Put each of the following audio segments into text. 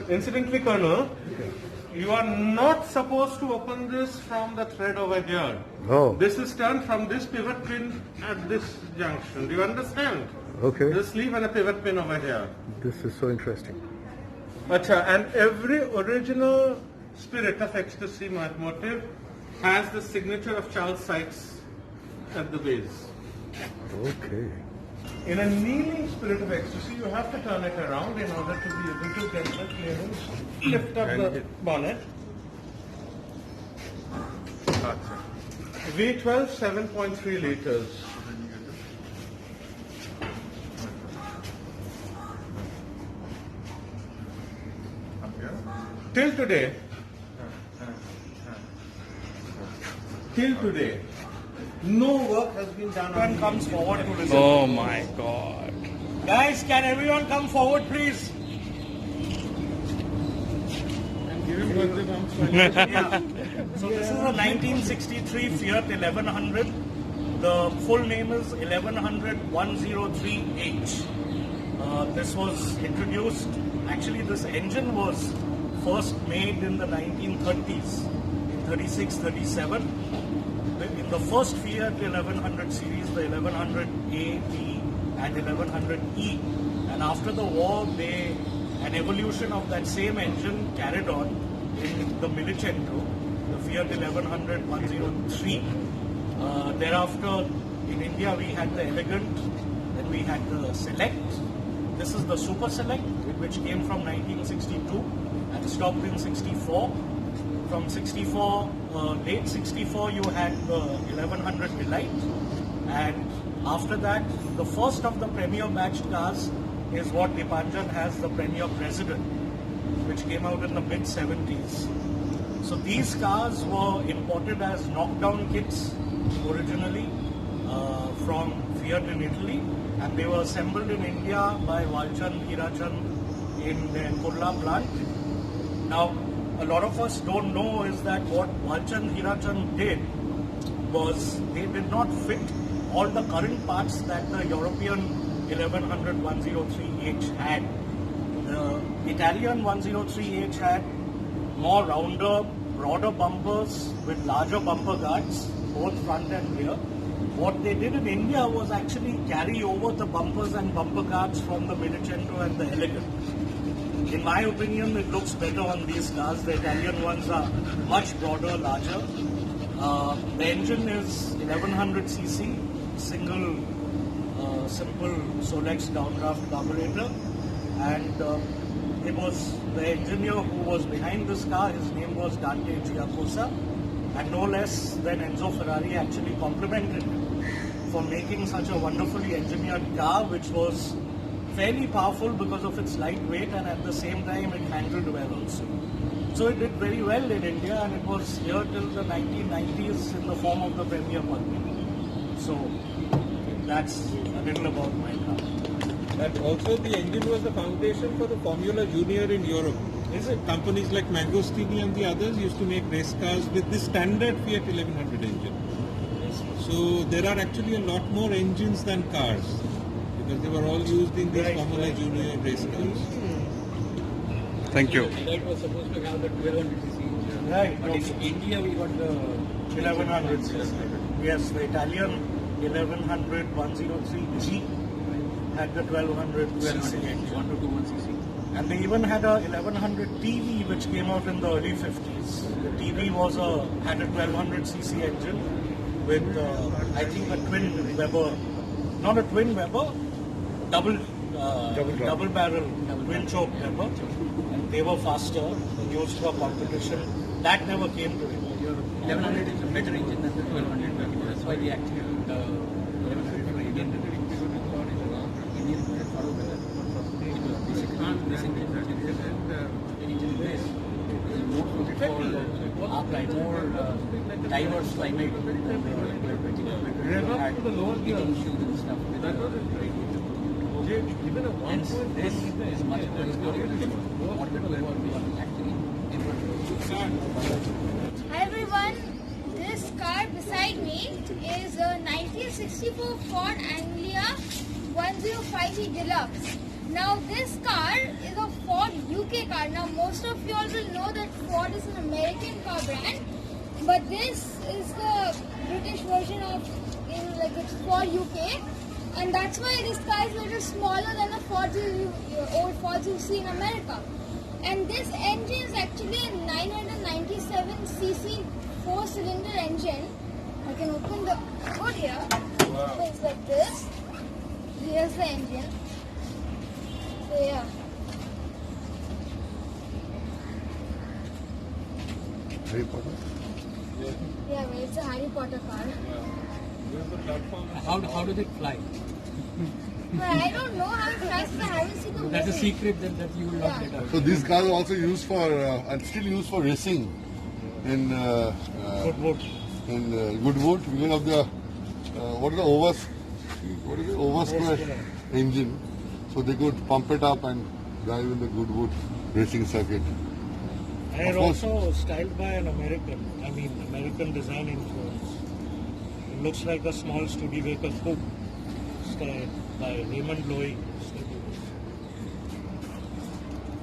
Incidentally, Colonel, you are not supposed to open this from the thread over here. Oh. This is done from this pivot pin at this junction. Do you understand? Okay. There's a sleeve and a pivot pin over here. This is so interesting. Acha, and every original spirit of ecstasy motive has the signature of Charles Sykes at the base. Okay. In a kneeling spirit of ecstasy, you have to turn it around in order to be able to get the clearance, lift up the bonnet. V12 7.3 liters. Till today, no work has been done. Everyone comes forward to listen. Oh my God. Guys, can everyone come forward, please? Yeah. So this is a 1963 Fiat 1100. The full name is 1100 103H. This was introduced, actually this engine was first made in the 1930s, in 36, 37. In the first Fiat 1100 series, the 1100A, B and 1100E. And after the war, an evolution of that same engine carried on in the Milicento, the Fiat 1100 103. Thereafter, in India, we had the Elegant, then we had the Select. This is the Super Select, which came from 1962 and stopped in 64. From 64, late 64, you had the 1100 Delight, and after that, the first of the Premier batch cars is what Dipanjan has, the Premier President, which came out in the mid-70s. So these cars were imported as knockdown kits originally from Fiat in Italy, and they were assembled in India by Walchand Hirachand in their Kurla plant. Now, a lot of us don't know is that what Walchand Hirachand did was they did not fit all the current parts that the European 1100-103H had. The Italian 103H had more rounder, broader bumpers with larger bumper guards, both front and rear. What they did in India was actually carry over the bumpers and bumper guards from the Millicento and the Elegant. In my opinion, it looks better on these cars. The Italian ones are much broader, larger. The engine is 1100cc, single, simple Solex downdraft carburetor, and it was the engineer who was behind this car. His name was Dante Giacosa, and no less than Enzo Ferrari actually complimented him for making such a wonderfully engineered car, which was fairly powerful because of its lightweight, and at the same time it handled well also. So it did very well in India, and it was here till the 1990s in the form of the Premier Padmini. So that's a little about my car. And also the engine was the foundation for the Formula Junior in Europe. Is it? Companies like Mangostini and the others used to make race cars with this standard Fiat 1100 engine. So there are actually a lot more engines than cars, because they were all used in these Formula Junior race cars. Thank you. That was supposed to have the 1200cc. Right. But in India we got the 1100cc. Yes, the Italian 1100-103G had the 1200cc engine. 1221cc. And they even had a 1100 TV which came out in the early 50s. The TV was had a 1200cc engine with I think a twin Weber, not a twin Weber, double barrel twin choke Weber, and they were faster, used for competition. That never came to India. Your 1100 is a better engine than the 1200. That's why the actual 1100 for Indian follow better. This engine is more suited for upright, more diverse climate than the had heating issues and stuff. Hence, this is much more actually. Hi everyone, this car beside me is a 1964 Ford Anglia 105e Deluxe. Now this car is a Ford UK car. Now most of you all will know that Ford is an American car brand, but this is the British version of, like it's Ford UK, and that's why this car is a little smaller than the old Fords you see in America. And this engine is actually a 997cc 4-cylinder engine. I can open the hood here. Wow. So it's like this. Here's the engine. So yeah. Harry Potter? Yeah, well, it's a Harry Potter car. How does it fly? But I don't know how it flies because I haven't seen the That's a movie. secret that you will not get out. So these cars are also used for and still used for racing in Goodwood. Because of the what is the over square engine, so they could pump it up and drive in the Goodwood racing circuit. And it's also styled by an American design influence. It looks like a small Studebaker coupe styled by Raymond Loewy.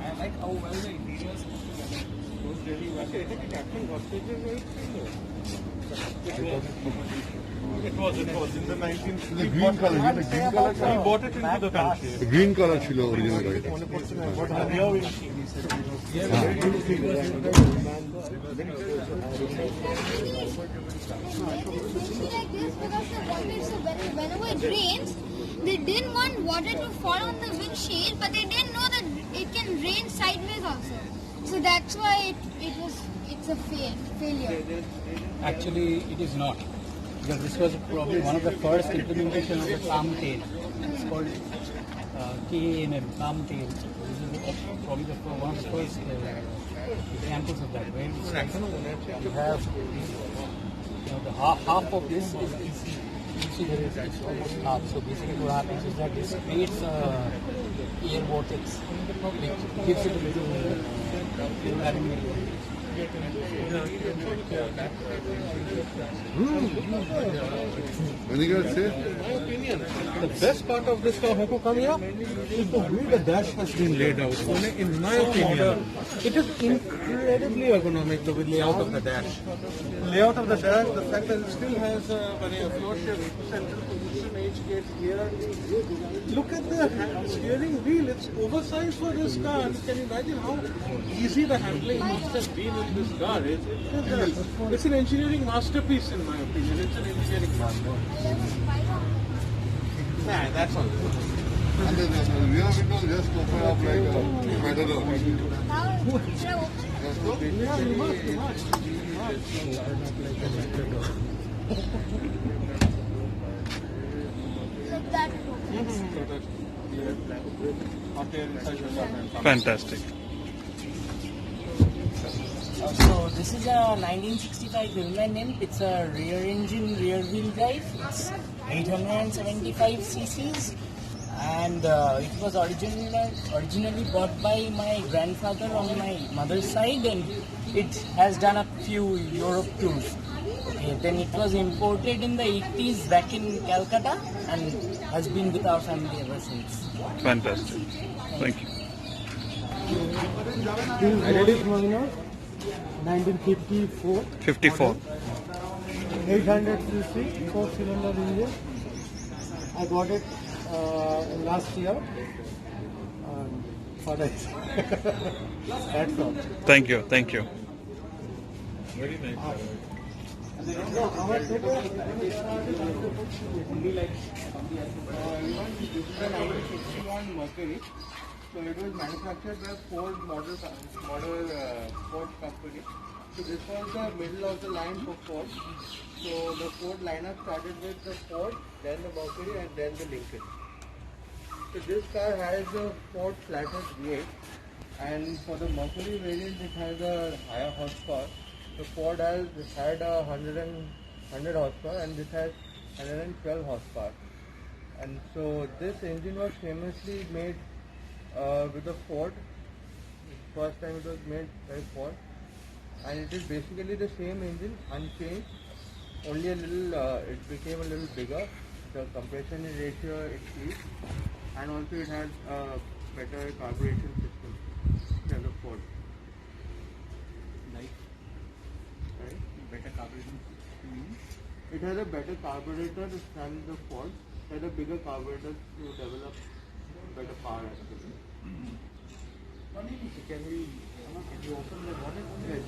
I like how well the interiors put together. Goes really well. It was in the 19th. The green color, the green color. We bought it into the country. The green color chilo original, right? Like this because they wanted, so whenever it rains, they didn't want water to fall on the windshield, but they didn't know that it can rain sideways also. So that's why it's a failure. Actually, it is not. Because this was probably one of the first implementation of the palm tail. It's called KANM, palm tail. This is probably one of the first examples of that. Where you have the half of this is you see there is it's almost half. So basically what happens is that this creates air vortex which gives it a little having What are you going to say? My opinion, the best part of this car, Heko Kamiya, is the way the dash has been laid out. In my opinion, it is incredibly ergonomic, the layout of the dash. Layout of the dash, the fact that it still has a floor shift, central position, H-gate here. Look at the steering wheel, it's oversized for this car. Can you imagine how easy the handling must have been in this car? It's an engineering masterpiece in my opinion. It's an engineering masterpiece. Nah, that's all. And the rear window just open up like a pedal. How should I open? Yeah, you must. Like that it opens. Fantastic. So this is a 1965 Hillman Imp. It's a rear engine, rear wheel drive. It's 875 cc's, and it was originally bought by my grandfather on my mother's side, and it has done a few Europe tours. Okay, then it was imported in the 80s back in Calcutta and has been with our family ever since. Fantastic. Thank you. 1954, 54. 800 cc, 4-cylinder engine. I got it last year. For that. That's all. Thank you. Thank you. Very nice. Our total This is a 1961 Mercury. So it was manufactured by Ford Ford company. So this was the middle of the line for Ford. So the Ford lineup started with the Ford, then the Mercury, and then the Lincoln. So this car has a Ford flathead V8, and for the Mercury variant it has a higher horsepower. The Ford had a 100 horsepower, and this has 112 horsepower. And so this engine was famously made with the Ford. First time it was made by Ford, and it is basically the same engine, unchanged. Only a little, it became a little bigger. The compression ratio increased, and also it has a better carburation system than the Ford. Right? Better carburation system. It has a better carburetor than the Ford. It has a bigger carburetor to develop better power actually. Can you open the bonnet? Yes.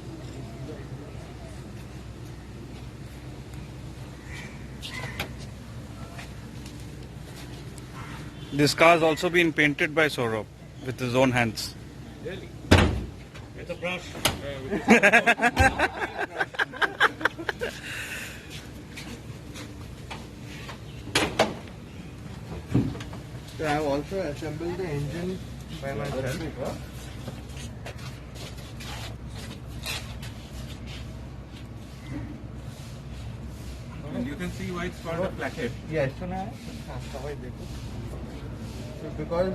This car has also been painted by Saurabh with his own hands. Really? With a brush. So I have also assembled the engine by myself. And you can see why it's called a flathead. Yes. So because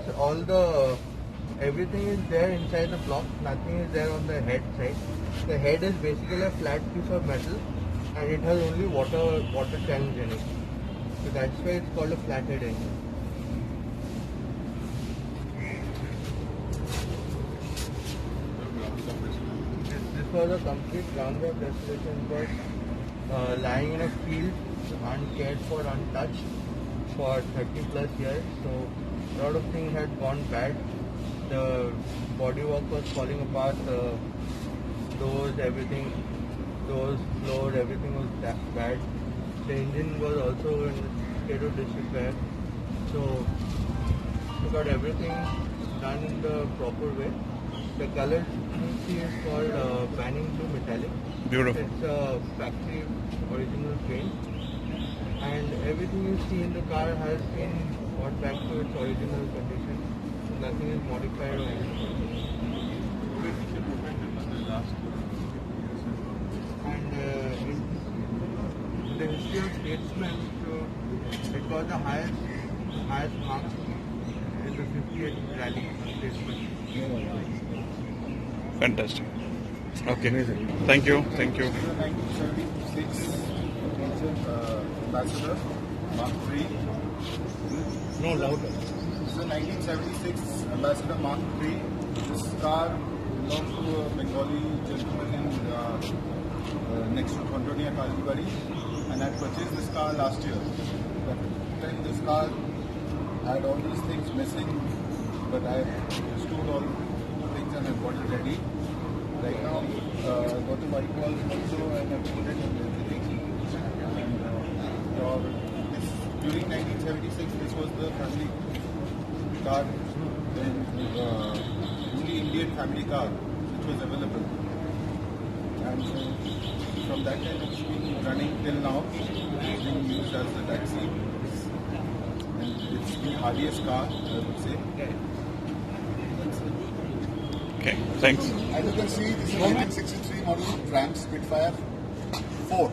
everything is there inside the block, nothing is there on the head side. The head is basically a flat piece of metal, and it has only water channels in it. So that's why it's called a flathead engine. This was a complete ground up restoration. It was lying in a field, uncared for, untouched for 30 plus years. So a lot of things had gone bad. The bodywork was falling apart. The doors, everything, floors, everything was bad. The engine was also in a state of disrepair. So we got everything done in the proper way. The color you see is called Banning Blue Metallic. Beautiful. It's a factory original paint, and everything you see in the car has been brought back to its original condition. So nothing is modified or anything. And in the history of Statesman, so It got the highest mark in the 58th rally placement. Fantastic. Okay. Amazing. Thank you. Thank you. 1976 Ambassador Mark III. No louder. This is a 1976 Ambassador Mark III. This car belonged to a Bengali gentleman in next to Khondronia Kalibari, and I purchased this car last year. But then this car had all these things missing, but I restored all the things and I got it ready. Right now, got the white walls also and I put it and everything. And during 1976, this was the family car, only Indian family car which was available. And from that time it's been running till now. It's being used as a taxi. And it's the hardiest car, I would say. Okay. Thanks. As you can see, this is a 1963 model Tram Spitfire 4.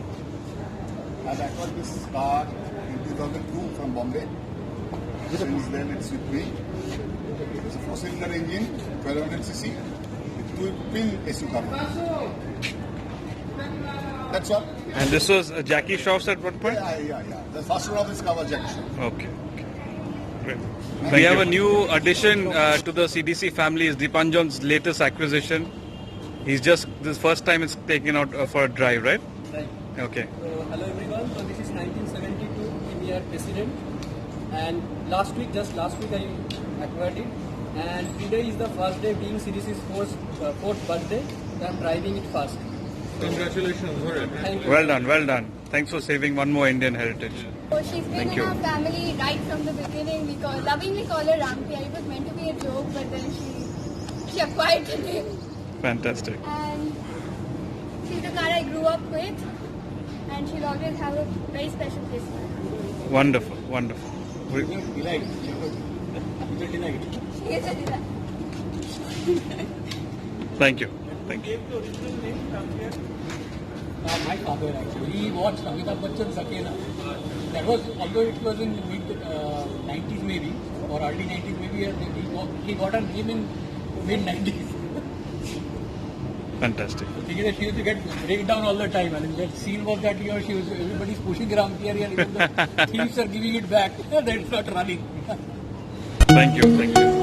I got this car in 2002 from Bombay. Since then it's with me. It's a 4-cylinder engine, 1200cc, with 2-pin SU car. That's all. And this was Jackie Shroff's at what point? Yeah. The first one of this car was Jack Shroff. Okay. Great. We have a new addition to the CDC family. Is Deepanjan's latest acquisition. He's just this first time it's taken out for a drive, right? Right. Okay. So, hello everyone. So this is 1972 Premier President, and just last week I acquired it, and today is the first day being CDC's fourth birthday. So I'm driving it fast. Congratulations for it. Thank you. Well done. Well done. Thanks for saving one more Indian heritage. So she's been Thank in you. our family right from the beginning. We lovingly call her Rampi. It was meant to be a joke, but then she acquired the name. Fantastic. And she's the car I grew up with, and she'll always have a very special place for her. Wonderful. Wonderful. We- Delight. You're a delight. She is a delight. Thank you. Thank you. My father actually. He watched Amitabh Bachchan's Sakela. That was, although it was in mid 90s maybe, or early 90s maybe, he got a name in mid 90s. Fantastic. The thing is that she used to get breakdown all the time. I mean, that scene was that everybody's pushing the Rampier and even the thieves are giving it back. That's not running. Thank you. Thank you.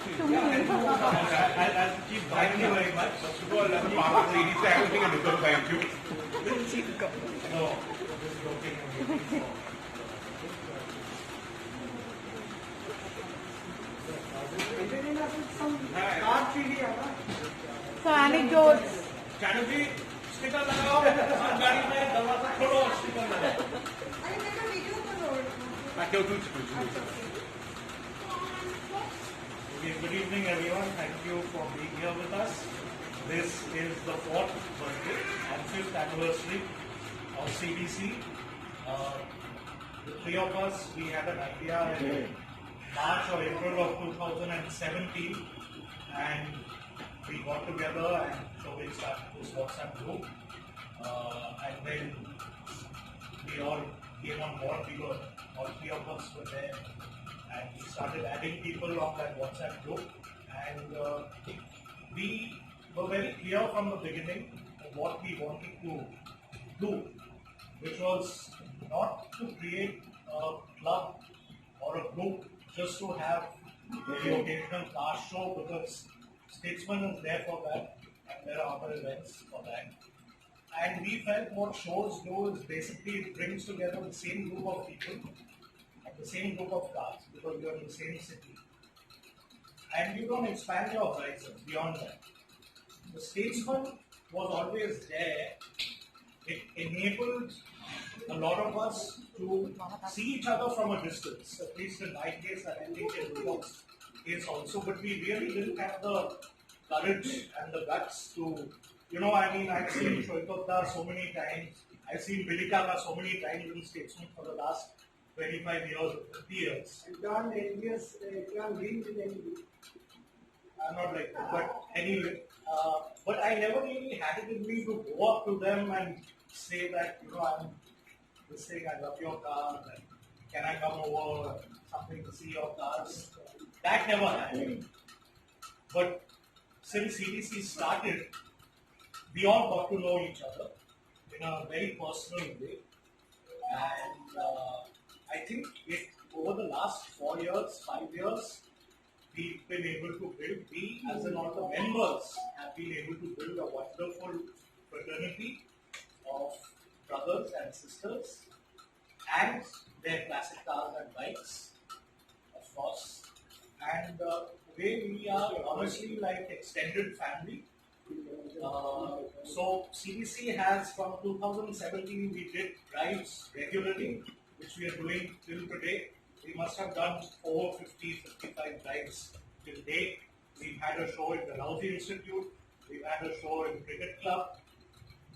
I'll keep thank you very much. First of all, as a part of CDC, I don't think I deserve thank you. No, just joking. So anecdotes. चाणू ji sticker लगाओ गाड़ी में दरवाजा खोलो sticker लगाओ Good evening everyone, thank you for being here with us. This is the 4th birthday and 5th anniversary of CDC. The three of us, we had an idea in March or April of 2017 and we got together and so we started this WhatsApp group and then we all came on board. All three of us were there and we started adding people on that WhatsApp group and we were very clear from the beginning of what we wanted to do, which was not to create a club or a group just to have the occasional car show, because Statesman is there for that and there are other events for that. And we felt what shows do is basically it brings together the same group of people and the same group of cars because we are in the same city. And you don't expand your horizons beyond that. The Statesman was always there. It enabled a lot of us to see each other from a distance, at least in my case and I think in Rupa's case also, but we really didn't have the courage and the guts to, I've seen Shoikota so many times, I've seen Bilikaka so many times in Statesman for the last 25 years or 50 years. You can't envious, you can't win with envy. I'm not like that, but anyway, but I never really had it in me to go up to them and say that, I'm this thing, I love your car, and can I come over, something to see your cars. That never happened. But since CDC started, we all got to know each other in a very personal way. And I think over the last 4 years, 5 years, we've been able to build, we as in all the members have been able to build a wonderful fraternity of brothers and sisters and their classic cars and bikes, of course. And today we are honestly like extended family. So CDC has, from 2017 we did drives regularly, which we are doing till today. We must have done over 50-55 drives till date. We've had a show in the Dalhousie Institute, we've had a show in Cricket Club.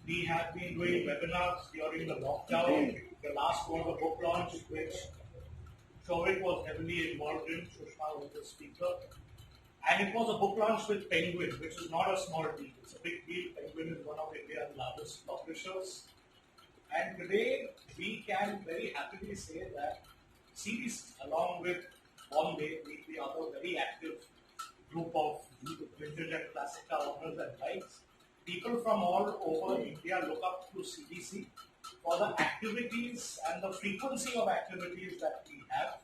We have been doing webinars during the lockdown. The last was a book launch, which Shorik was heavily involved in. Sushma was the speaker. And it was a book launch with Penguin, which is not a small deal. It's a big deal. Penguin is one of India's largest publishers. And today, we can very happily say that CDC, along with Bombay, the other very active group of vintage and classic car owners and bikes, people from all over India look up to CDC for the activities and the frequency of activities that we have.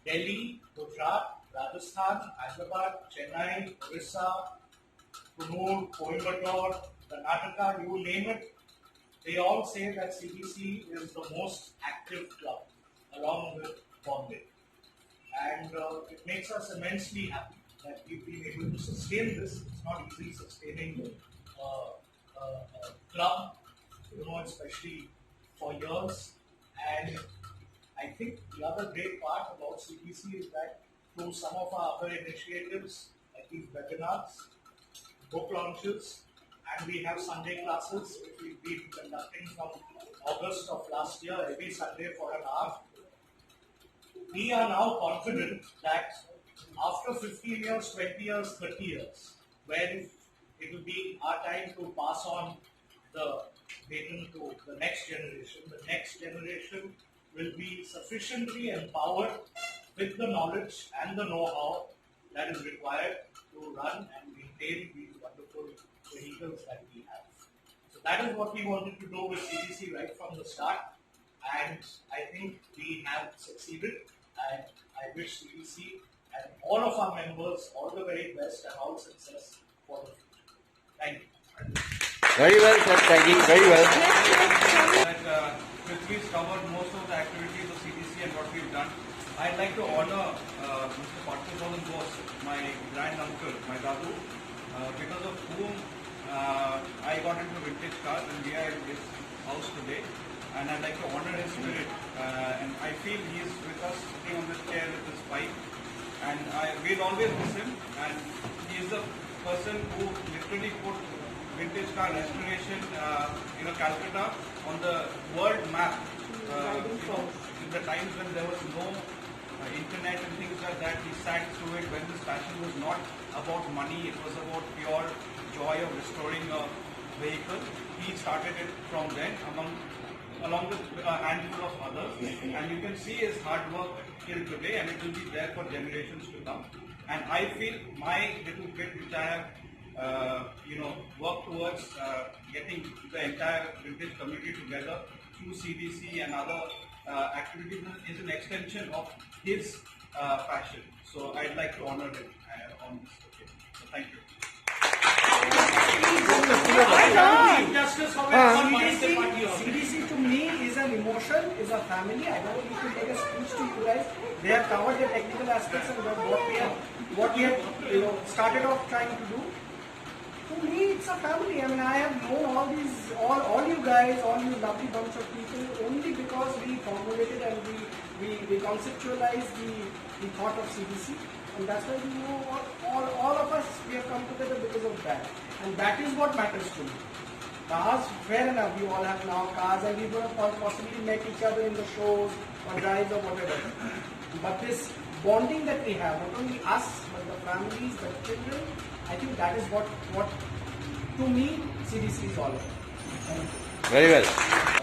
Delhi, Gujarat, Rajasthan, Hyderabad, Chennai, Orissa, Kunur, Coimbatore, Karnataka, you name it, they all say that CDC is the most active club along with Bombay. And it makes us immensely happy that we've been able to sustain this. It's not easy sustaining a club, especially for years. And I think the other great part about CDC is that through some of our other initiatives, like these webinars, book launches, and we have Sunday classes, which we've been conducting from August of last year, every Sunday for an hour. We are now confident that after 15 years, 20 years, 30 years, when it will be our time to pass on the baton to the next generation will be sufficiently empowered with the knowledge and the know-how that is required to run and maintain these wonderful vehicles that we have. So that is what we wanted to do with CDC right from the start, and I think we have succeeded, and I wish CDC and all of our members all the very best and all success for the future. Thank you. Very well, sir. Thank you. Very well. That Prithvi's covered most of the activities of CDC and what we've done. I'd like to honor Mr. Parthasalan Bose, my granduncle, my Dadu, because of whom I got into vintage cars and we are in his house today. And I'd like to honor his spirit. And I feel he is with us sitting on this chair with his bike. And we'll always miss him. And he is the person who literally put vintage car restoration in Calcutta on the world map. In the times when there was no internet and things like that, he sat through it when this passion was not about money, it was about pure joy of restoring a vehicle. He started it from then along with a handful of others, and you can see his hard work till today, and it will be there for generations to come. And I feel my little bit which I have worked towards getting the entire vintage community together through CDC and other activities is an extension of his passion. So I'd like to honor him on this occasion. So thank you. CDC to me is an emotion, is a family. I don't need to take a speech to you guys. They have covered the technical aspects and what we have started off trying to do. To me, it's a family. I mean, I have known all you guys, all you lovely bunch of people only because we formulated and we conceptualized the thought of CDC. And that's why we know all of us, we have come together because of that. And that is what matters to me. Cars, fair enough, we all have now cars and we will possibly met each other in the shows or drives or whatever. But this bonding that we have, not only us, but the families, the children, I think that is what to me, CDC is all about. Very well.